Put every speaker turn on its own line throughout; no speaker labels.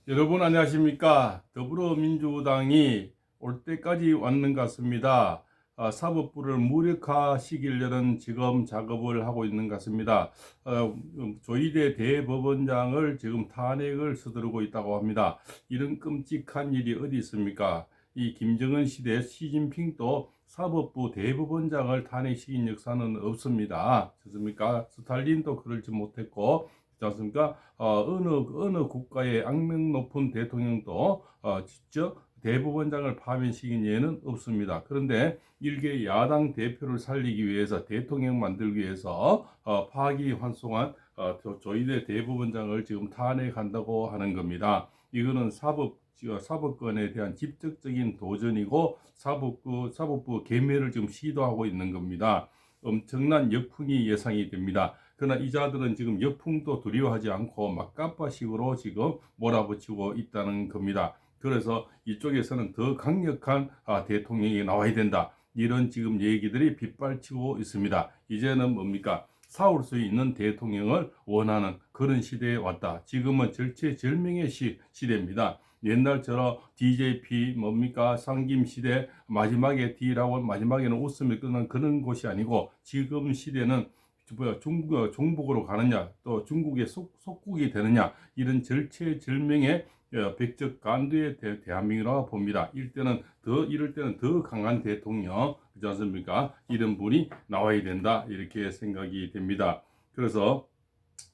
여러분 안녕하십니까? 더불어민주당이 올 때까지 왔는 것 같습니다. 사법부를 무력화시키려는 지금 작업을 하고 있는 것 같습니다. 조희대 대법원장을 지금 탄핵을 서두르고 있다고 합니다. 이런 끔찍한 일이 어디 있습니까? 이 김정은 시대 시진핑도 사법부 대법원장을 탄핵시킨 역사는 없습니다. 그렇습니까? 스탈린도 그러지 못했고, 그렇지 않습니까? 어느 국가의 악명 높은 대통령도 직접 대법원장을 파면시킨 예는 없습니다. 그런데 일개 야당 대표를 살리기 위해서 대통령 만들기 위해서 파기환송한 조희대 대법원장을 지금 탄핵한다고 하는 겁니다. 이거는 사법권에 대한 직접적인 도전이고 사법부 괴멸을 지금 시도하고 있는 겁니다. 엄청난 역풍이 예상이 됩니다. 그러나 이 자들은 지금 역풍도 두려워하지 않고 막간파식으로 지금 몰아붙이고 있다는 겁니다. 그래서 이쪽에서는 더 강력한 대통령이 나와야 된다. 이런 지금 얘기들이 빗발치고 있습니다. 이제는 뭡니까? 싸울 수 있는 대통령을 원하는 그런 시대에 왔다. 지금은 절체절명의 시대입니다. 옛날처럼 DJP 뭡니까? 상김시대 마지막에 D라고 마지막에는 웃음이 끝난 그런 곳이 아니고 지금 시대는 종북으로 가느냐 또 중국의 속국이 되느냐 이런 절체절명의 백적간두의 대한민국이라고 봅니다. 이럴 때는 더 강한 대통령 그렇지 않습니까? 이런 분이 나와야 된다 이렇게 생각이 됩니다. 그래서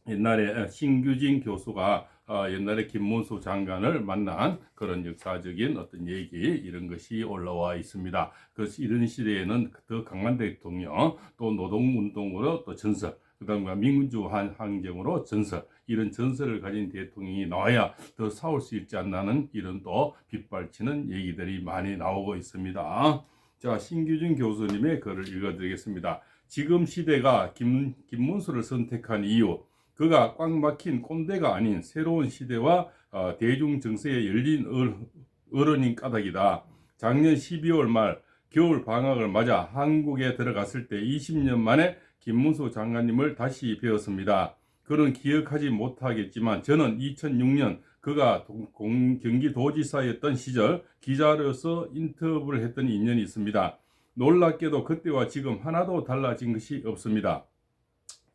옛날에 신규진 교수가 옛날에 김문수 장관을 만난 그런 역사적인 어떤 얘기 이런 것이 올라와 있습니다. 그래서 이런 시대에는 더 강한 대통령 또 노동운동으로 또 전설 그다음에 민주 항쟁으로 전설 이런 전설을 가진 대통령이 나와야 더 싸울 수 있지 않나는 이런 또 빗발치는 얘기들이 많이 나오고 있습니다. 자, 신규진 교수님의 글을 읽어드리겠습니다. 지금 시대가 김문수를 선택한 이유 그가 꽉 막힌 꼰대가 아닌 새로운 시대와 대중 정세에 열린 어른인 까닭이다. 작년 12월 말 겨울 방학을 맞아 한국에 들어갔을 때 20년 만에 김문수 장관님을 다시 뵈었습니다. 그는 기억하지 못하겠지만 저는 2006년 그가 경기도지사였던 시절 기자로서 인터뷰를 했던 인연이 있습니다. 놀랍게도 그때와 지금 하나도 달라진 것이 없습니다.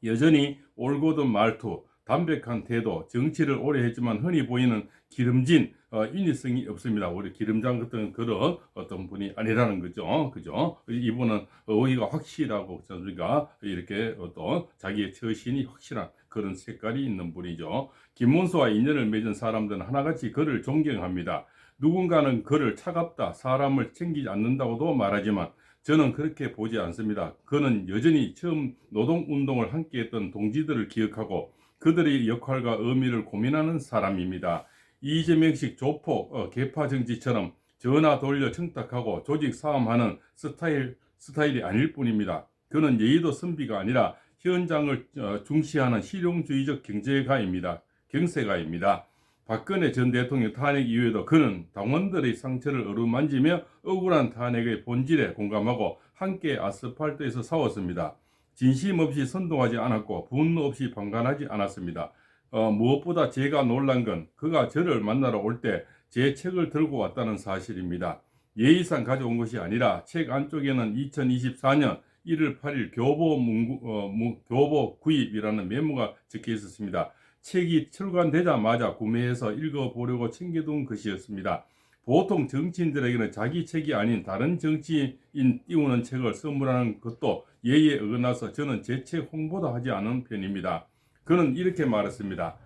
여전히 올곧은 말투, 담백한 태도, 정치를 오래 했지만 흔히 보이는 기름진 인위성이 없습니다. 우리 기름장 같은 그런 어떤 분이 아니라는 거죠. 그죠? 이분은 의의가 확실하고 그러니까 이렇게 어떤 자기의 처신이 확실한 그런 색깔이 있는 분이죠. 김문수와 인연을 맺은 사람들은 하나같이 그를 존경합니다. 누군가는 그를 차갑다, 사람을 챙기지 않는다고도 말하지만 저는 그렇게 보지 않습니다. 그는 여전히 처음 노동운동을 함께했던 동지들을 기억하고 그들의 역할과 의미를 고민하는 사람입니다. 이재명식 조폭 계파 정치처럼 전화 돌려 청탁하고 조직 싸움하는 스타일이 아닐 뿐입니다. 그는 예의도 선비가 아니라 현장을 중시하는 실용주의적 경제가입니다. 박근혜 전 대통령 탄핵 이후에도 그는 당원들의 상처를 어루만지며 억울한 탄핵의 본질에 공감하고 함께 아스팔트에서 싸웠습니다. 진심 없이 선동하지 않았고 분노 없이 방관하지 않았습니다. 무엇보다 제가 놀란 건 그가 저를 만나러 올 때 제 책을 들고 왔다는 사실입니다. 예의상 가져온 것이 아니라 책 안쪽에는 2024년 1월 8일 교보 구입이라는 메모가 적혀 있었습니다. 책이 출간되자마자 구매해서 읽어보려고 챙겨둔 것이었습니다. 보통 정치인들에게는 자기 책이 아닌 다른 정치인 띄우는 책을 선물하는 것도 예의에 어긋나서 저는 제 책 홍보도 하지 않은 편입니다. 그는 이렇게 말했습니다.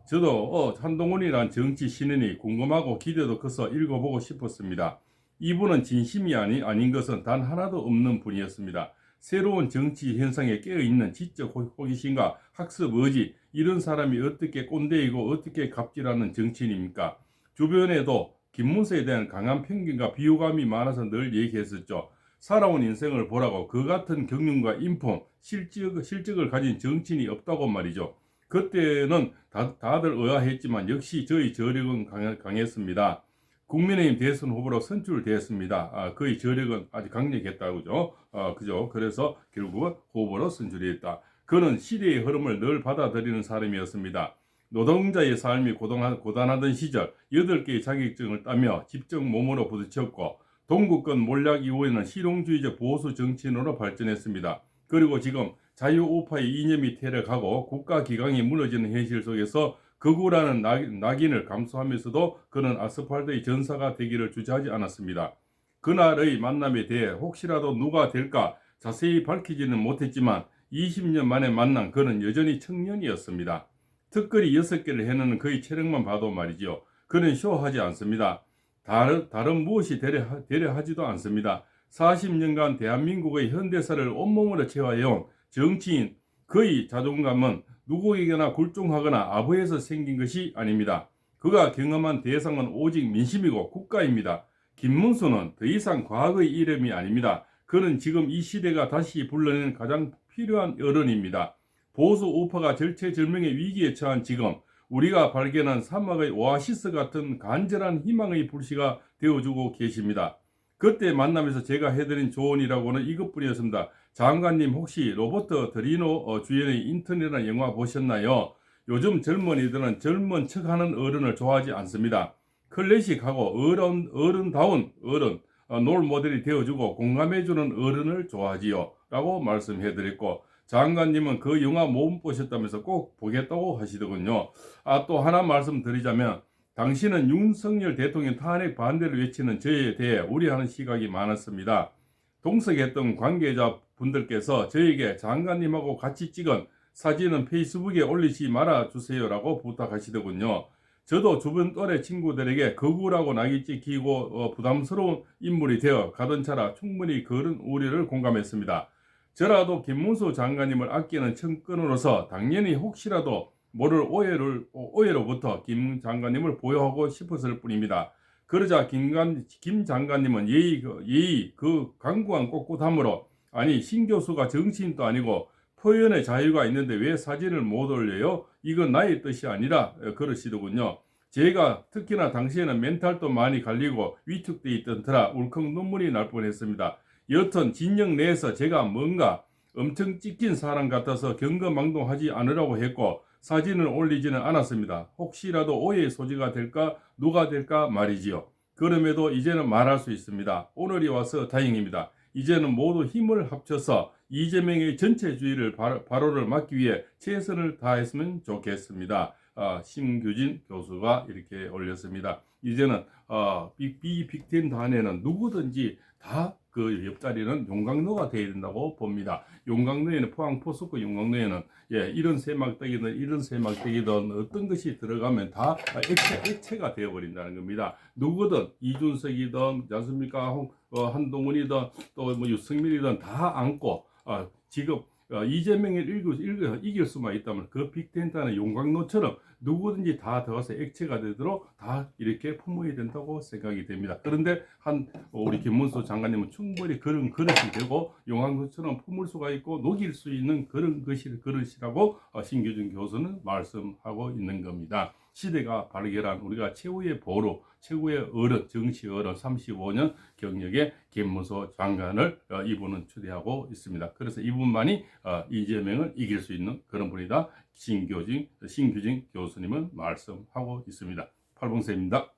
저도 한동훈이란 정치 신인이 궁금하고 기대도 커서 읽어보고 싶었습니다. 이분은 진심이 아닌 것은 단 하나도 없는 분이었습니다. 새로운 정치 현상에 깨어있는 지적 호기심과 학습 의지 이런 사람이 어떻게 꼰대이고 어떻게 갑질하는 정치인입니까? 주변에도 김문수에 대한 강한 편견과 비호감이 많아서 늘 얘기했었죠. 살아온 인생을 보라고 그 같은 경륜과 인품, 실적을 가진 정치인이 없다고 말이죠. 그때는 다들 의아했지만 역시 저의 저력은 강했습니다. 국민의힘 대선 후보로 선출되었습니다. 그의 저력은 아주 강력했다고죠. 그죠? 그래서 결국은 후보로 선출했다. 그는 시대의 흐름을 늘 받아들이는 사람이었습니다. 노동자의 삶이 고단하던 시절 8개의 자격증을 따며 집정 몸으로 부딪혔고 동구권 몰락 이후에는 실용주의적 보수 정치인으로 발전했습니다. 그리고 지금 자유우파의 이념이 퇴력하고 국가기강이 무너지는 현실 속에서 극우라는 낙인을 감수하면서도 그는 아스팔트의 전사가 되기를 주저하지 않았습니다. 그날의 만남에 대해 혹시라도 누가 될까 자세히 밝히지는 못했지만 20년 만에 만난 그는 여전히 청년이었습니다. 특거리 6개를 해내는 그의 체력만 봐도 말이지요. 그는 쇼하지 않습니다. 다른 무엇이 되려 하지도 않습니다. 40년간 대한민국의 현대사를 온몸으로 체화해온 정치인, 그의 자존감은 누구에게나 굴종하거나 아부에서 생긴 것이 아닙니다. 그가 경험한 대상은 오직 민심이고 국가입니다. 김문수는 더 이상 과거의 이름이 아닙니다. 그는 지금 이 시대가 다시 불러내는 가장 필요한 어른입니다. 보수 우파가 절체절명의 위기에 처한 지금 우리가 발견한 사막의 오아시스 같은 간절한 희망의 불씨가 되어주고 계십니다. 그때 만남에서 제가 해드린 조언이라고는 이것뿐이었습니다. 장관님 혹시 로버트 드니로 주연의 인턴이라는 영화 보셨나요? 요즘 젊은이들은 젊은 척하는 어른을 좋아하지 않습니다. 클래식하고 어른다운 어른, 롤 모델이 되어주고 공감해주는 어른을 좋아하지요. 라고 말씀해드렸고 장관님은 그 영화 못 보셨다면서 꼭 보겠다고 하시더군요. 또 하나 말씀드리자면 당신은 윤석열 대통령 탄핵 반대를 외치는 저에 대해 우려하는 시각이 많았습니다. 동석했던 관계자분들께서 저에게 장관님하고 같이 찍은 사진은 페이스북에 올리지 말아주세요라고 부탁하시더군요. 저도 주변 또래 친구들에게 거구라고 낙이 찍히고 부담스러운 인물이 되어 가던 차라 충분히 그런 우려를 공감했습니다. 저라도 김문수 장관님을 아끼는 청근으로서 당연히 혹시라도 모를 오해로부터 김 장관님을 보호하고 싶었을 뿐입니다. 그러자 김 장관님은 예의 그 강구한 꼿꼿함으로 아니 신 교수가 정치인도 아니고 표현의 자유가 있는데 왜 사진을 못 올려요? 이건 나의 뜻이 아니라 그러시더군요. 제가 특히나 당시에는 멘탈도 많이 갈리고 위축돼 있던 터라 울컥 눈물이 날 뻔했습니다. 여튼 진영 내에서 제가 뭔가 엄청 찍힌 사람 같아서 경거망동하지 않으라고 했고 사진을 올리지는 않았습니다. 혹시라도 오해의 소지가 될까 누가 될까 말이지요. 그럼에도 이제는 말할 수 있습니다. 오늘이 와서 다행입니다. 이제는 모두 힘을 합쳐서 이재명의 전체주의를 바로를 막기 위해 최선을 다했으면 좋겠습니다. 심규진 교수가 이렇게 올렸습니다. 이제는 빅텐 단에는 누구든지 다 그 옆자리는 용광로가 되어야 된다고 봅니다. 용광로에는 포항 포스코 용광로에는 이런 세막대기든 이런 세막대기든 어떤 것이 들어가면 다 액체가 되어버린다는 겁니다. 누구든 이준석이든 않습니까? 한동훈이든 또 뭐 유승민이든 다 안고 지금 이재명을 이길 수만 있다면 그 빅텐트는 용광로처럼 누구든지 다 들어가서 액체가 되도록 다 이렇게 품어야 된다고 생각이 됩니다. 그런데 우리 김문수 장관님은 충분히 그런 그릇이 되고 용광로처럼 품을 수가 있고 녹일 수 있는 그런 그릇이라고 신규준 교수는 말씀하고 있는 겁니다. 시대가 발견한 우리가 최후의 보루, 최고의 어른, 정치 어른 35년 경력의 김문수 장관을 이분은 추대하고 있습니다. 그래서 이분만이 이재명을 이길 수 있는 그런 분이다. 신규진 교수님은 말씀하고 있습니다. 팔봉쌤입니다.